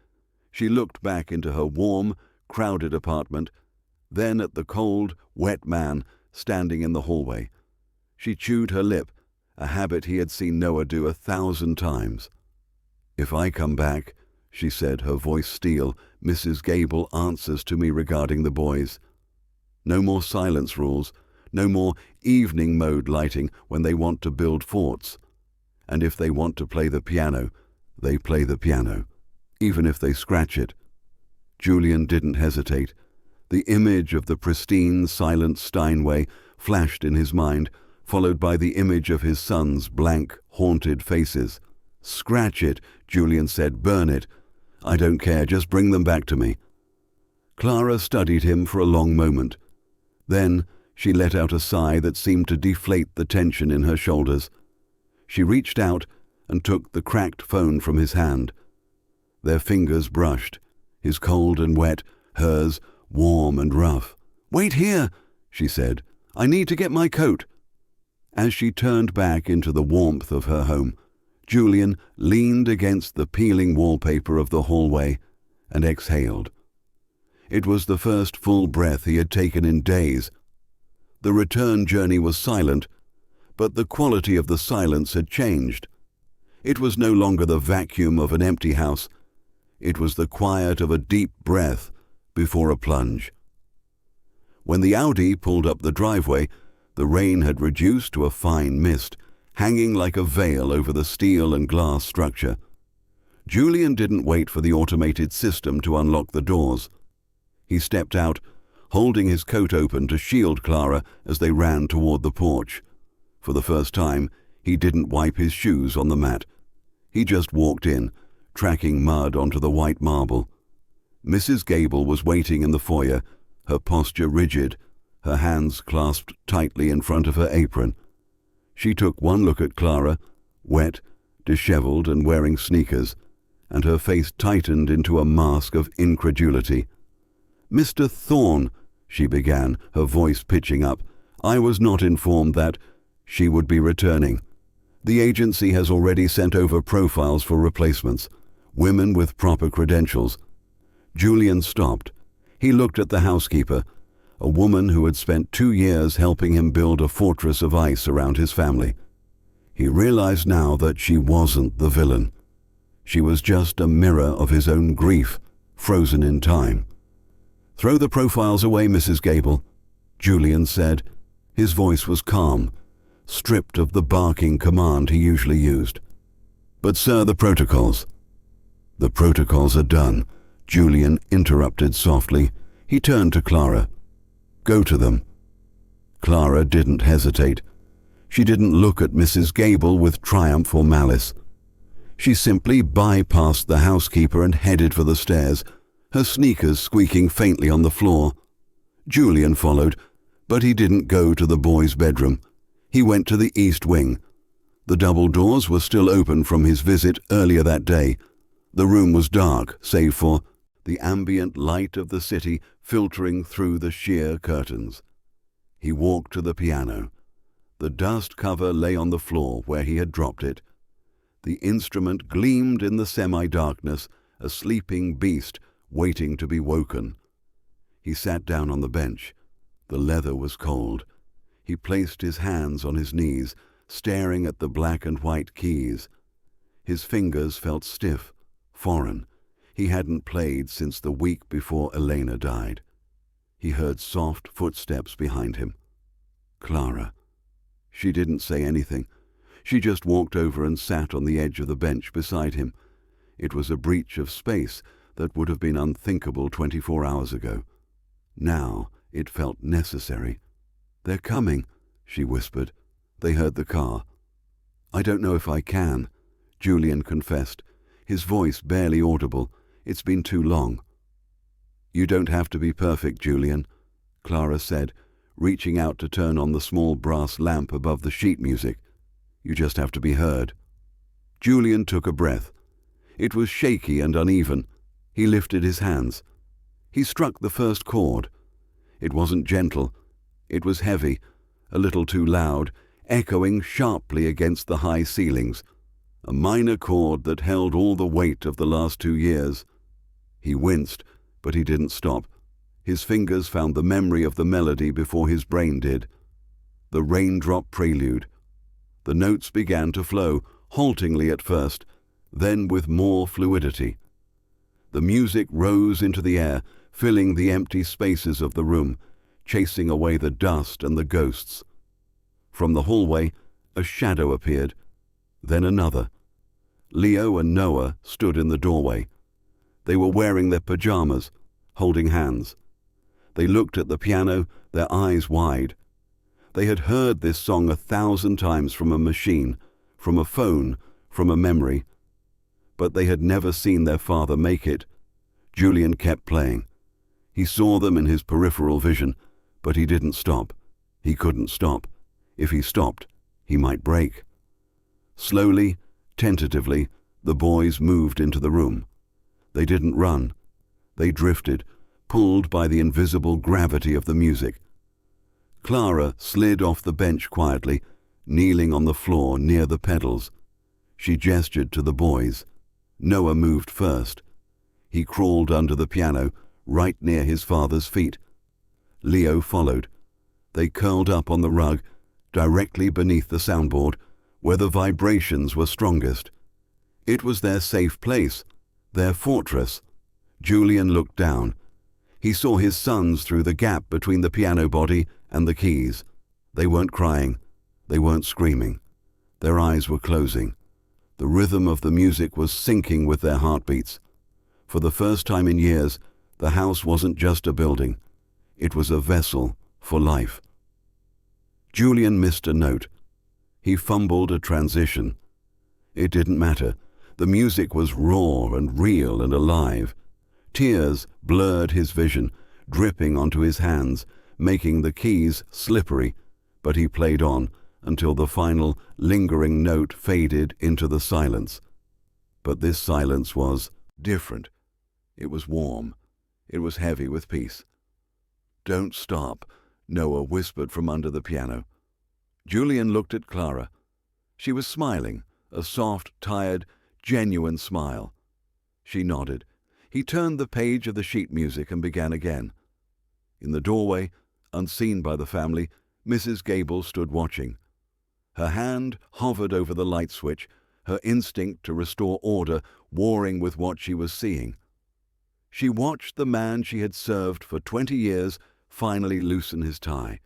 She looked back into her warm, crowded apartment, then at the cold, wet man standing in the hallway. She chewed her lip, a habit he had seen Noah do 1,000 times. "If I come back," she said, her voice steel, "Mrs. Gable answers to me regarding the boys. No more silence rules, no more evening mode lighting when they want to build forts. And if they want to play the piano, they play the piano, even if they scratch it." Julian didn't hesitate. The image of the pristine, silent Steinway flashed in his mind, followed by the image of his son's blank, haunted faces. "Scratch it," Julian said. "Burn it. I don't care. Just bring them back to me." Clara studied him for a long moment. Then she let out a sigh that seemed to deflate the tension in her shoulders. She reached out and took the cracked phone from his hand. Their fingers brushed, his cold and wet, hers warm and rough. "Wait here," she said. "I need to get my coat." As she turned back into the warmth of her home, Julian leaned against the peeling wallpaper of the hallway and exhaled. It was the first full breath he had taken in days. The return journey was silent, but the quality of the silence had changed. It was no longer the vacuum of an empty house. It was the quiet of a deep breath before a plunge. When the Audi pulled up the driveway, the rain had reduced to a fine mist, hanging like a veil over the steel and glass structure. Julian didn't wait for the automated system to unlock the doors. He stepped out, holding his coat open to shield Clara as they ran toward the porch. For the first time, he didn't wipe his shoes on the mat. He just walked in, tracking mud onto the white marble. Mrs. Gable was waiting in the foyer, her posture rigid, her hands clasped tightly in front of her apron. She took one look at Clara, wet, disheveled and wearing sneakers, and her face tightened into a mask of incredulity. "Mr. Thorne," she began, her voice pitching up, "I was not informed that she would be returning. The agency has already sent over profiles for replacements, women with proper credentials." Julian stopped. He looked at the housekeeper, a woman who had spent 2 years helping him build a fortress of ice around his family. He realized now that she wasn't the villain. She was just a mirror of his own grief, frozen in time. "Throw the profiles away, Mrs. Gable," Julian said. His voice was calm, stripped of the barking command he usually used. "But sir, the protocols." "The protocols are done," Julian interrupted softly. He turned to Clara. "Go to them." Clara didn't hesitate. She didn't look at Mrs. Gable with triumph or malice. She simply bypassed the housekeeper and headed for the stairs, her sneakers squeaking faintly on the floor. Julian followed, but he didn't go to the boys' bedroom. He went to the east wing. The double doors were still open from his visit earlier that day. The room was dark, save for the ambient light of the city filtering through the sheer curtains. He walked to the piano. The dust cover lay on the floor where he had dropped it. The instrument gleamed in the semi-darkness, a sleeping beast waiting to be woken. He sat down on the bench. The leather was cold. He placed his hands on his knees, staring at the black and white keys. His fingers felt stiff, foreign. He hadn't played since the week before Elena died. He heard soft footsteps behind him. Clara. She didn't say anything. She just walked over and sat on the edge of the bench beside him. It was a breach of space that would have been unthinkable 24 hours ago. Now it felt necessary. "They're coming," she whispered. They heard the car. "I don't know if I can," Julian confessed, his voice barely audible. "It's been too long." "You don't have to be perfect, Julian," Clara said, reaching out to turn on the small brass lamp above the sheet music. "You just have to be heard." Julian took a breath. It was shaky and uneven. He lifted his hands. He struck the first chord. It wasn't gentle. It was heavy, a little too loud, echoing sharply against the high ceilings, a minor chord that held all the weight of the last 2 years. He winced, but he didn't stop. His fingers found the memory of the melody before his brain did. The raindrop prelude. The notes began to flow, haltingly at first, then with more fluidity. The music rose into the air, filling the empty spaces of the room, chasing away the dust and the ghosts. From the hallway, a shadow appeared, then another. Leo and Noah stood in the doorway. They were wearing their pajamas, holding hands. They looked at the piano, their eyes wide. They had heard this song 1,000 times from a machine, from a phone, from a memory. But they had never seen their father make it. Julian kept playing. He saw them in his peripheral vision, but he didn't stop. He couldn't stop. If he stopped, he might break. Slowly, tentatively, the boys moved into the room. They didn't run. They drifted, pulled by the invisible gravity of the music. Clara slid off the bench quietly, kneeling on the floor near the pedals. She gestured to the boys. Noah moved first. He crawled under the piano, right near his father's feet. Leo followed. They curled up on the rug, directly beneath the soundboard, where the vibrations were strongest. It was their safe place, their fortress. Julian looked down. He saw his sons through the gap between the piano body and the keys. They weren't crying. They weren't screaming. Their eyes were closing. The rhythm of the music was syncing with their heartbeats. For the first time in years, the house wasn't just a building. It was a vessel for life. Julian missed a note. He fumbled a transition. It didn't matter. The music was raw and real and alive. Tears blurred his vision, dripping onto his hands, making the keys slippery, but he played on until the final, lingering note faded into the silence. But this silence was different. It was warm. It was heavy with peace. "Don't stop," Noah whispered from under the piano. Julian looked at Clara. She was smiling, a soft, tired, genuine smile. She nodded. He turned the page of the sheet music and began again. In the doorway, unseen by the family, Mrs. Gable stood watching. Her hand hovered over the light switch, her instinct to restore order warring with what she was seeing. She watched the man she had served for 20 years finally loosen his tie.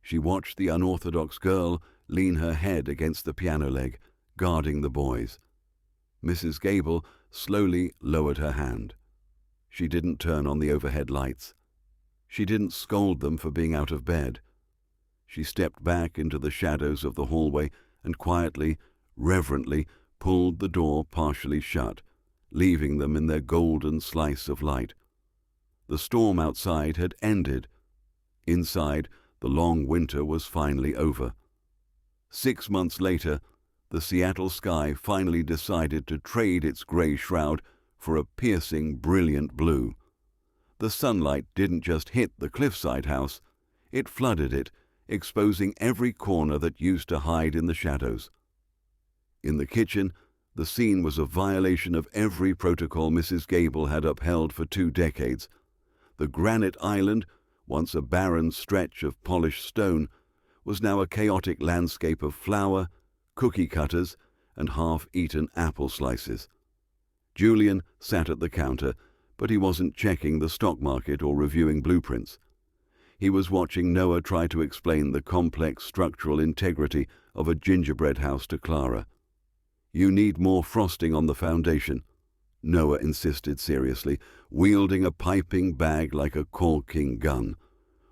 She watched the unorthodox girl lean her head against the piano leg, guarding the boys. Mrs. Gable slowly lowered her hand. She didn't turn on the overhead lights. She didn't scold them for being out of bed. She stepped back into the shadows of the hallway and quietly, reverently, pulled the door partially shut, leaving them in their golden slice of light. The storm outside had ended. Inside, the long winter was finally over. 6 months later, the Seattle sky finally decided to trade its gray shroud for a piercing, brilliant blue. The sunlight didn't just hit the cliffside house, it flooded it, exposing every corner that used to hide in the shadows. In the kitchen, the scene was a violation of every protocol Mrs. Gable had upheld for 2 decades. The granite island, once a barren stretch of polished stone, was now a chaotic landscape of flour, cookie cutters, and half-eaten apple slices. Julian sat at the counter, but he wasn't checking the stock market or reviewing blueprints. He was watching Noah try to explain the complex structural integrity of a gingerbread house to Clara. "You need more frosting on the foundation," Noah insisted seriously, wielding a piping bag like a caulking gun,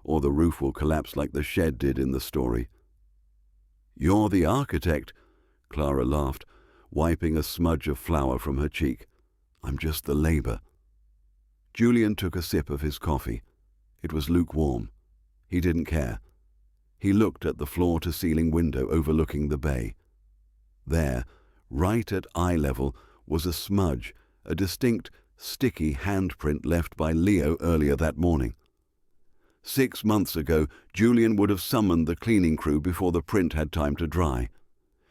"or the roof will collapse like the shed did in the story." "You're the architect," Clara laughed, wiping a smudge of flour from her cheek. "I'm just the labor." Julian took a sip of his coffee. It was lukewarm. He didn't care. He looked at the floor-to-ceiling window overlooking the bay. There, right at eye level, was a smudge, a distinct, sticky handprint left by Leo earlier that morning. 6 months ago, Julian would have summoned the cleaning crew before the print had time to dry.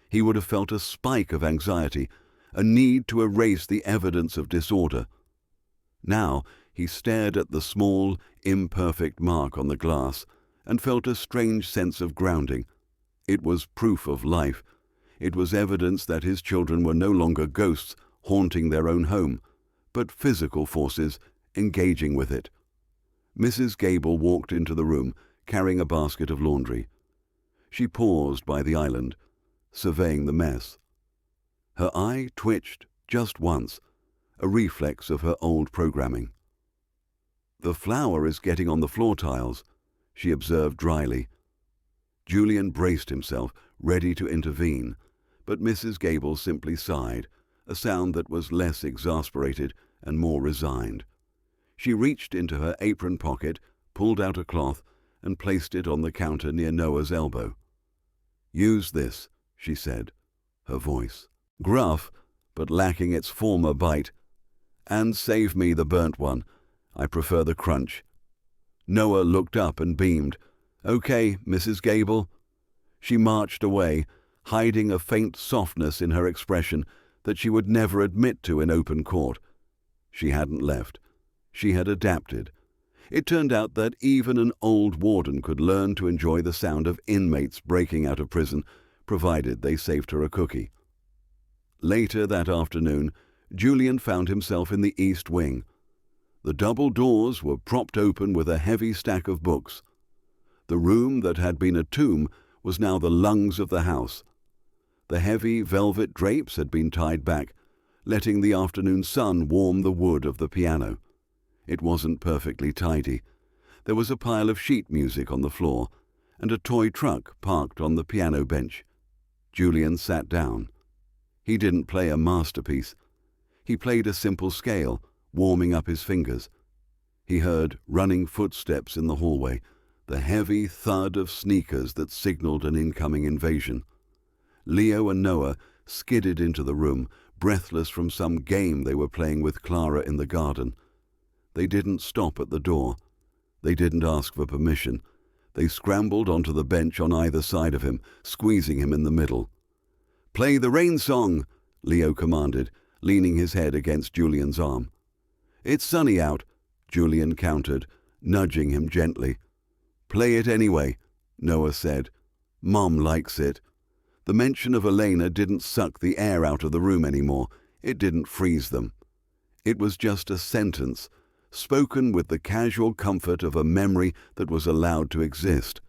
He would have felt a spike of anxiety, a need to erase the evidence of disorder. Now he stared at the small, imperfect mark on the glass and felt a strange sense of grounding. It was proof of life. It was evidence that his children were no longer ghosts haunting their own home, but physical forces engaging with it. Mrs. Gable walked into the room, carrying a basket of laundry. She paused by the island, surveying the mess. Her eye twitched just once, a reflex of her old programming. "The flour is getting on the floor tiles," she observed dryly. Julian braced himself, ready to intervene, but Mrs. Gable simply sighed, a sound that was less exasperated and more resigned. She reached into her apron pocket, pulled out a cloth, and placed it on the counter near Noah's elbow. "Use this," she said, her voice gruff, but lacking its former bite. "And save me the burnt one. I prefer the crunch." Noah looked up and beamed. "Okay, Mrs. Gable." She marched away, hiding a faint softness in her expression that she would never admit to in open court. She hadn't left. She had adapted. It turned out that even an old warden could learn to enjoy the sound of inmates breaking out of prison, provided they saved her a cookie. Later that afternoon, Julian found himself in the East Wing. The double doors were propped open with a heavy stack of books. The room that had been a tomb was now the lungs of the house. The heavy velvet drapes had been tied back, letting the afternoon sun warm the wood of the piano. It wasn't perfectly tidy. There was a pile of sheet music on the floor, and a toy truck parked on the piano bench. Julian sat down. He didn't play a masterpiece. He played a simple scale, warming up his fingers. He heard running footsteps in the hallway, the heavy thud of sneakers that signaled an incoming invasion. Leo and Noah skidded into the room, breathless from some game they were playing with Clara in the garden. They didn't stop at the door. They didn't ask for permission. They scrambled onto the bench on either side of him, squeezing him in the middle. "Play the rain song," Leo commanded, leaning his head against Julian's arm. "It's sunny out," Julian countered, nudging him gently. "Play it anyway," Noah said. "Mom likes it." The mention of Elena didn't suck the air out of the room anymore. It didn't freeze them. It was just a sentence, spoken with the casual comfort of a memory that was allowed to exist.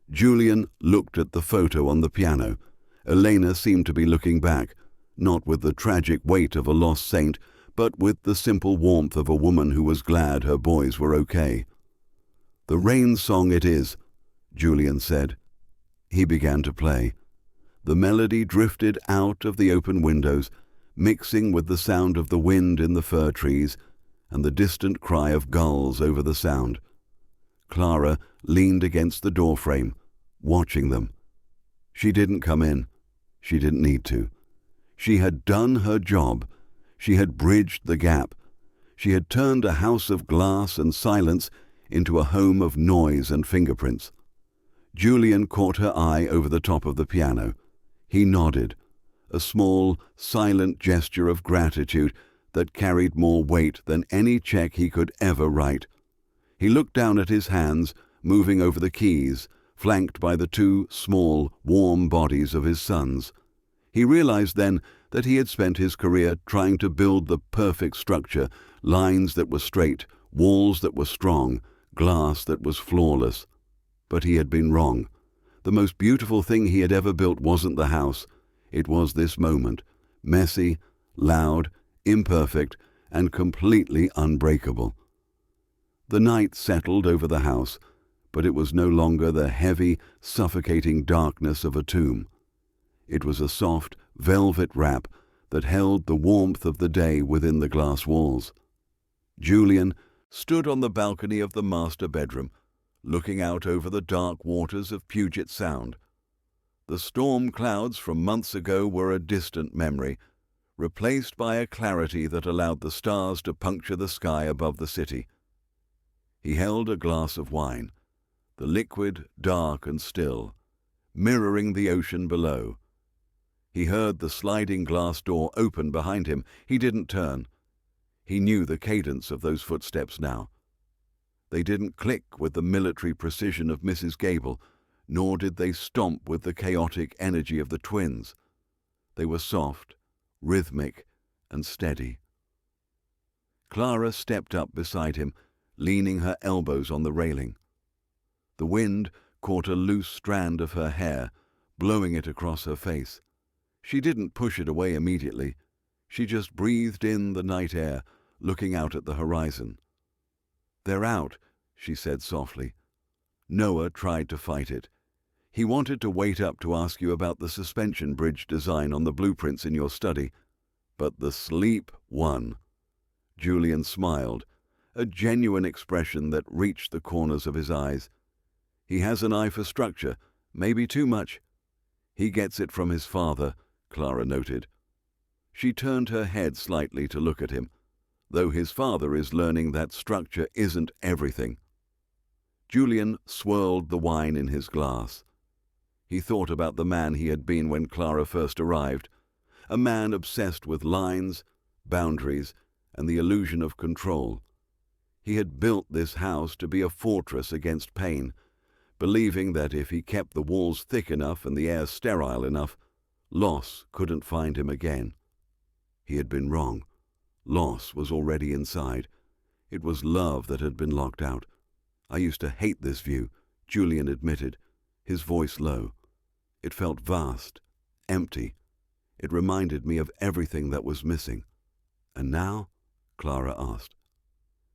Julian looked at the photo on the piano. Elena seemed to be looking back, not with the tragic weight of a lost saint, but with the simple warmth of a woman who was glad her boys were okay. "The rain song it is," Julian said. He began to play. The melody drifted out of the open windows, mixing with the sound of the wind in the fir trees and the distant cry of gulls over the sound. Clara leaned against the doorframe, watching them. She didn't come in. She didn't need to. She had done her job. She had bridged the gap. She had turned a house of glass and silence into a home of noise and fingerprints. Julian caught her eye over the top of the piano. He nodded, a small, silent gesture of gratitude that carried more weight than any check he could ever write. He looked down at his hands, moving over the keys, flanked by the two small, warm bodies of his sons. He realized then that he had spent his career trying to build the perfect structure, lines that were straight, walls that were strong, glass that was flawless. But he had been wrong. The most beautiful thing he had ever built wasn't the house. It was this moment, messy, loud, imperfect, and completely unbreakable. The night settled over the house, but it was no longer the heavy, suffocating darkness of a tomb. It was a soft, velvet wrap that held the warmth of the day within the glass walls. Julian stood on the balcony of the master bedroom, looking out over the dark waters of Puget Sound. The storm clouds from months ago were a distant memory, replaced by a clarity that allowed the stars to puncture the sky above the city. He held a glass of wine, the liquid dark and still, mirroring the ocean below. He heard the sliding glass door open behind him. He didn't turn. He knew the cadence of those footsteps now. They didn't click with the military precision of Mrs. Gable, nor did they stomp with the chaotic energy of the twins. They were soft, rhythmic, and steady. Clara stepped up beside him, leaning her elbows on the railing. The wind caught a loose strand of her hair, blowing it across her face. She didn't push it away immediately. She just breathed in the night air, looking out at the horizon. "They're out," she said softly. Noah tried to fight it. "He wanted to wait up to ask you about the suspension bridge design on the blueprints in your study, but the sleep won." Julian smiled, a genuine expression that reached the corners of his eyes. "He has an eye for structure, maybe too much." "He gets it from his father," Clara noted. She turned her head slightly to look at him, though his father is learning that structure isn't everything. Julian swirled the wine in his glass. He thought about the man he had been when Clara first arrived, a man obsessed with lines, boundaries, and the illusion of control. He had built this house to be a fortress against pain, believing that if he kept the walls thick enough and the air sterile enough, loss couldn't find him again. He had been wrong. Loss was already inside. It was love that had been locked out. "I used to hate this view," Julian admitted, his voice low. "It felt vast, empty. It reminded me of everything that was missing." "And now?" Clara asked.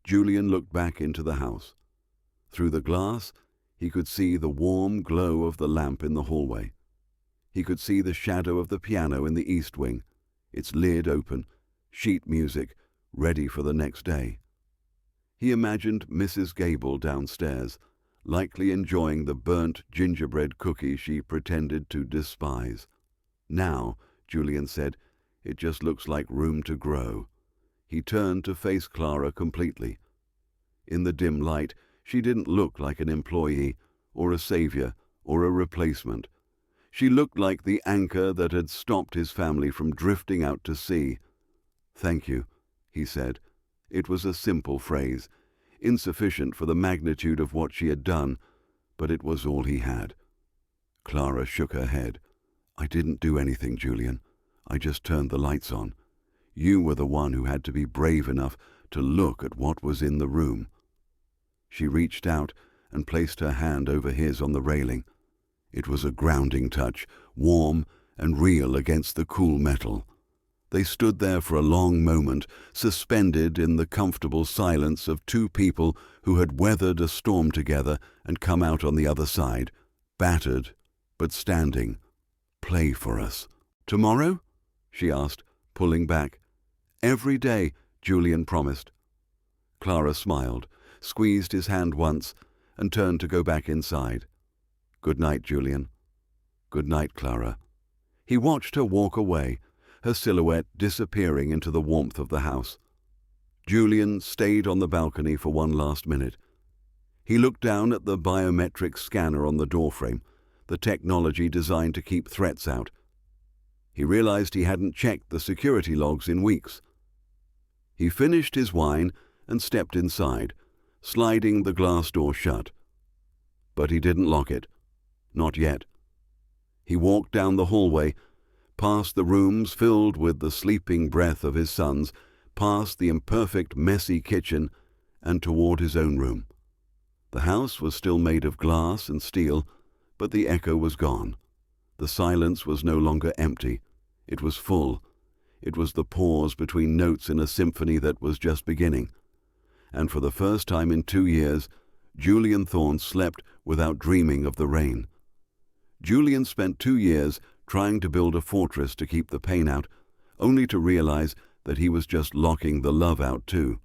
Julian looked back into the house. Through the glass, he could see the warm glow of the lamp in the hallway. He could see the shadow of the piano in the east wing, its lid open, sheet music, ready for the next day. He imagined Mrs. Gable downstairs, likely enjoying the burnt gingerbread cookie she pretended to despise. "Now," Julian said, "it just looks like room to grow." He turned to face Clara completely. In the dim light, she didn't look like an employee, or a savior, or a replacement. She looked like the anchor that had stopped his family from drifting out to sea. "Thank you," he said. It was a simple phrase, insufficient for the magnitude of what she had done, but it was all he had. Clara shook her head. "I didn't do anything, Julian. I just turned the lights on. You were the one who had to be brave enough to look at what was in the room." She reached out and placed her hand over his on the railing. It was a grounding touch, warm and real against the cool metal. They stood there for a long moment, suspended in the comfortable silence of two people who had weathered a storm together and come out on the other side, battered but standing. "Play for us." "Tomorrow?" she asked, pulling back. "Every day," Julian promised. Clara smiled, squeezed his hand once, and turned to go back inside. "Good night, Julian." "Good night, Clara." He watched her walk away, her silhouette disappearing into the warmth of the house. Julian stayed on the balcony for one last minute. He looked down at the biometric scanner on the doorframe, the technology designed to keep threats out. He realized he hadn't checked the security logs in weeks. He finished his wine and stepped inside, sliding the glass door shut. But he didn't lock it. Not yet. He walked down the hallway, past the rooms filled with the sleeping breath of his sons, past the imperfect, messy kitchen, and toward his own room. The house was still made of glass and steel, but the echo was gone. The silence was no longer empty. It was full. It was the pause between notes in a symphony that was just beginning. And for the first time in 2 years, Julian Thorne slept without dreaming of the rain. Julian spent 2 years trying to build a fortress to keep the pain out, only to realize that he was just locking the love out too.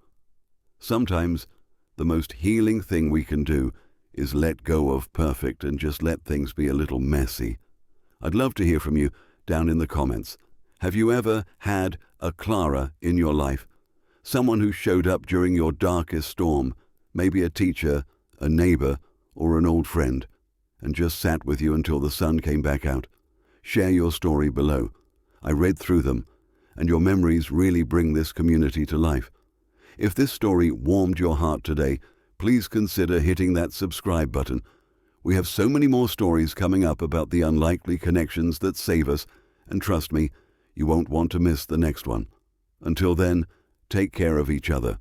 Sometimes, the most healing thing we can do is let go of perfect and just let things be a little messy. I'd love to hear from you down in the comments. Have you ever had a Clara in your life? Someone who showed up during your darkest storm, maybe a teacher, a neighbor, or an old friend, and just sat with you until the sun came back out. Share your story below. I read through them, and your memories really bring this community to life. If this story warmed your heart today, please consider hitting that subscribe button. We have so many more stories coming up about the unlikely connections that save us, and trust me, you won't want to miss the next one. Until then, take care of each other.